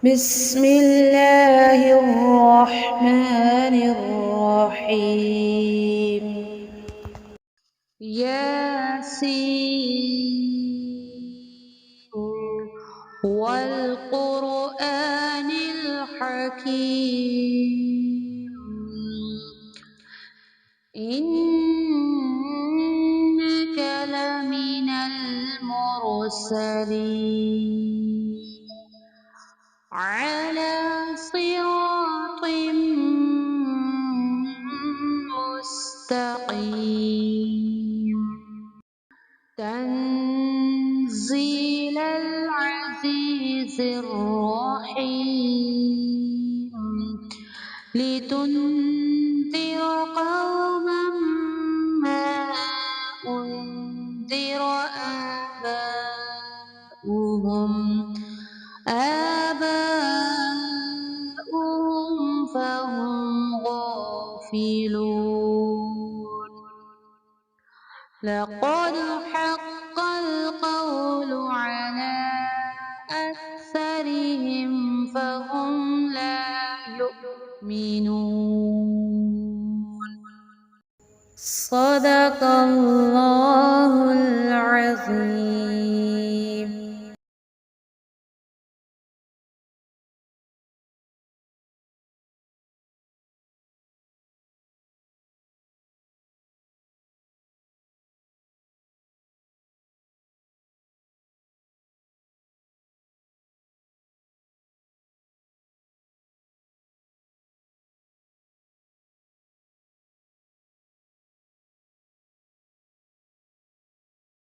بسم الله الرحمن الرحيم. ياسين والقرآن الحكيم إنك لمن المرسلين على صراط مستقيم تنزيل العزيز الرحيم لتنذر قوما ما أنذر آباؤهم فهم غافلون لقد حق القول على أكثرهم فهم لا يؤمنون. صدق